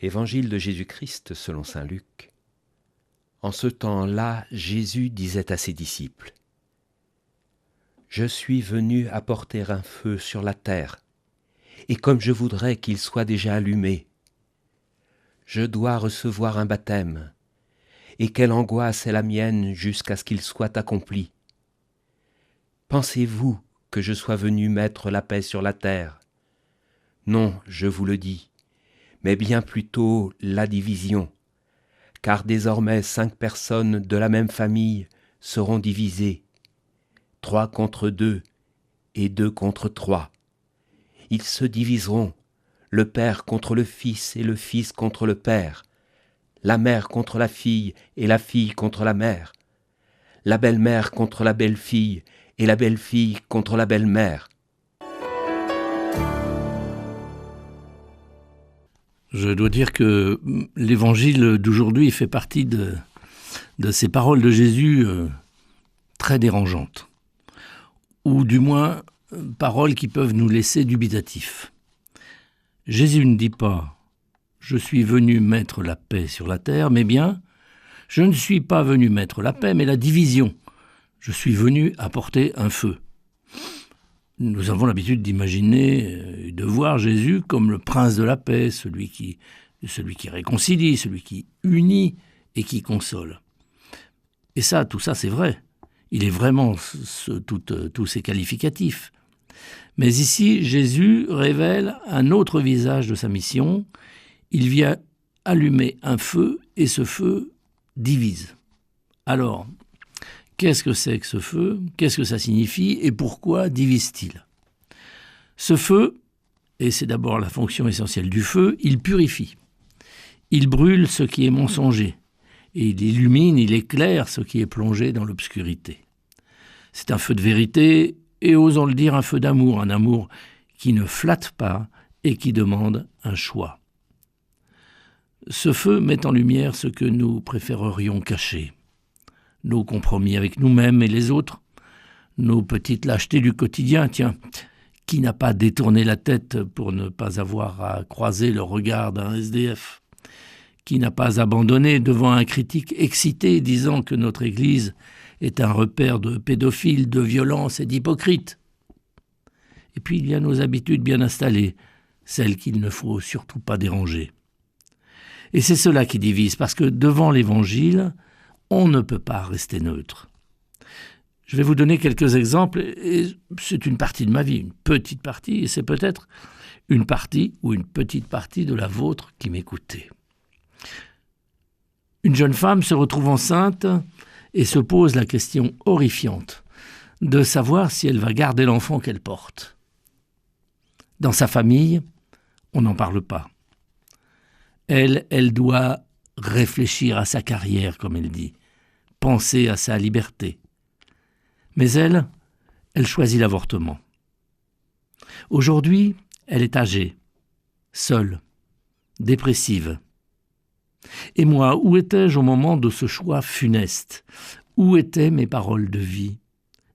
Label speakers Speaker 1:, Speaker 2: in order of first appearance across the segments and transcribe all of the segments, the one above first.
Speaker 1: Évangile de Jésus-Christ selon saint Luc. En ce temps-là, Jésus disait à ses disciples : « Je suis venu apporter un feu sur la terre, et comme je voudrais qu'il soit déjà allumé, je dois recevoir un baptême, et quelle angoisse est la mienne jusqu'à ce qu'il soit accompli. Pensez-vous que je sois venu mettre la paix sur la terre ? Non, je vous le dis, mais bien plutôt la division, car désormais 5 personnes de la même famille seront divisées, 3 contre 2 et 2 contre 3. Ils se diviseront, le père contre le fils et le fils contre le père, la mère contre la fille et la fille contre la mère, la belle-mère contre la belle-fille et la belle-fille contre la belle-mère. »
Speaker 2: Je dois dire que l'évangile d'aujourd'hui fait partie de ces paroles de Jésus très dérangeantes, ou du moins paroles qui peuvent nous laisser dubitatifs. Jésus ne dit pas « Je suis venu mettre la paix sur la terre », mais bien « Je ne suis pas venu mettre la paix, mais la division. Je suis venu apporter un feu ». Nous avons l'habitude d'imaginer et de voir Jésus comme le prince de la paix, celui qui réconcilie, celui qui unit et qui console. Et ça, tout ça, c'est vrai. Il est vraiment tous ces qualificatifs. Mais ici, Jésus révèle un autre visage de sa mission. Il vient allumer un feu et ce feu divise. Alors, qu'est-ce que c'est que ce feu ? Qu'est-ce que ça signifie et pourquoi divise-t-il ? Ce feu, et c'est d'abord la fonction essentielle du feu, il purifie. Il brûle ce qui est mensonger et il illumine, il éclaire ce qui est plongé dans l'obscurité. C'est un feu de vérité et, osons le dire, un feu d'amour, un amour qui ne flatte pas et qui demande un choix. Ce feu met en lumière ce que nous préférerions cacher. Nos compromis avec nous-mêmes et les autres, nos petites lâchetés du quotidien, tiens, qui n'a pas détourné la tête pour ne pas avoir à croiser le regard d'un SDF ? Qui n'a pas abandonné devant un critique excité disant que notre Église est un repère de pédophiles, de violences et d'hypocrites ? Et puis il y a nos habitudes bien installées, celles qu'il ne faut surtout pas déranger. Et c'est cela qui divise, parce que devant l'Évangile, on ne peut pas rester neutre. Je vais vous donner quelques exemples, et c'est une partie de ma vie, une petite partie, et c'est peut-être une partie ou une petite partie de la vôtre qui m'écoutez. Une jeune femme se retrouve enceinte et se pose la question horrifiante de savoir si elle va garder l'enfant qu'elle porte. Dans sa famille, on n'en parle pas. Elle doit réfléchir à sa carrière, comme elle dit, penser à sa liberté. Mais elle choisit l'avortement. Aujourd'hui, elle est âgée, seule, dépressive. Et moi, où étais-je au moment de ce choix funeste ? Où étaient mes paroles de vie,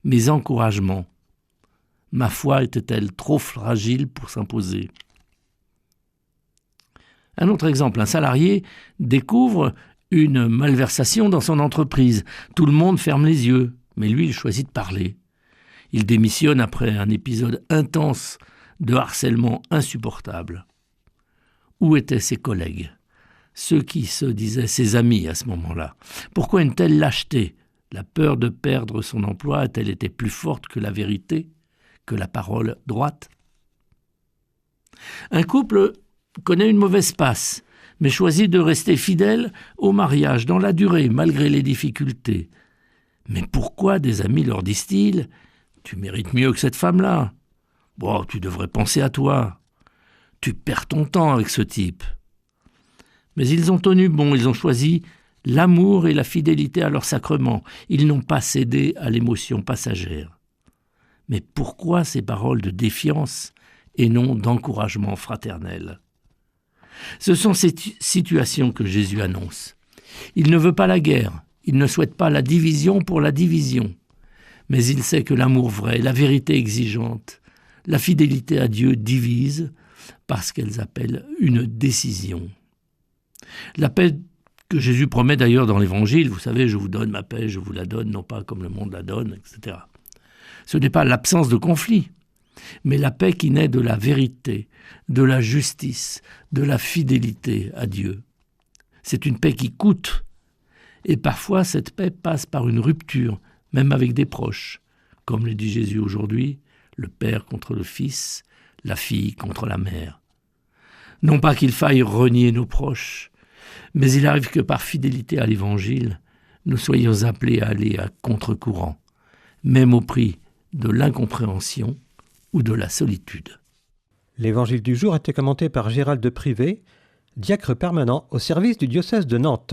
Speaker 2: mes encouragements ? Ma foi était-elle trop fragile pour s'imposer ? Un autre exemple, un salarié découvre une malversation dans son entreprise. Tout le monde ferme les yeux, mais lui, il choisit de parler. Il démissionne après un épisode intense de harcèlement insupportable. Où étaient ses collègues ? Ceux qui se disaient ses amis à ce moment-là. Pourquoi une telle lâcheté ? La peur de perdre son emploi a-t-elle été plus forte que la vérité, que la parole droite ? Un couple connaît une mauvaise passe, mais choisit de rester fidèle au mariage dans la durée, malgré les difficultés. Mais pourquoi des amis leur disent-ils : « Tu mérites mieux que cette femme-là. Bon, tu devrais penser à toi. Tu perds ton temps avec ce type. » Mais ils ont tenu bon, ils ont choisi l'amour et la fidélité à leur sacrement. Ils n'ont pas cédé à l'émotion passagère. Mais pourquoi ces paroles de défiance et non d'encouragement fraternel ? Ce sont ces situations que Jésus annonce. Il ne veut pas la guerre, il ne souhaite pas la division pour la division. Mais il sait que l'amour vrai, la vérité exigeante, la fidélité à Dieu divise parce qu'elles appellent une décision. La paix que Jésus promet d'ailleurs dans l'Évangile, vous savez, je vous donne ma paix, je vous la donne, non pas comme le monde la donne, etc. Ce n'est pas l'absence de conflit, mais la paix qui naît de la vérité, de la justice, de la fidélité à Dieu. C'est une paix qui coûte, et parfois cette paix passe par une rupture, même avec des proches, comme le dit Jésus aujourd'hui, le père contre le fils, la fille contre la mère. Non pas qu'il faille renier nos proches, mais il arrive que par fidélité à l'Évangile, nous soyons appelés à aller à contre-courant, même au prix de l'incompréhension ou de la solitude.
Speaker 3: L'Évangile du jour était commenté par Gérald de Privé, diacre permanent au service du diocèse de Nantes.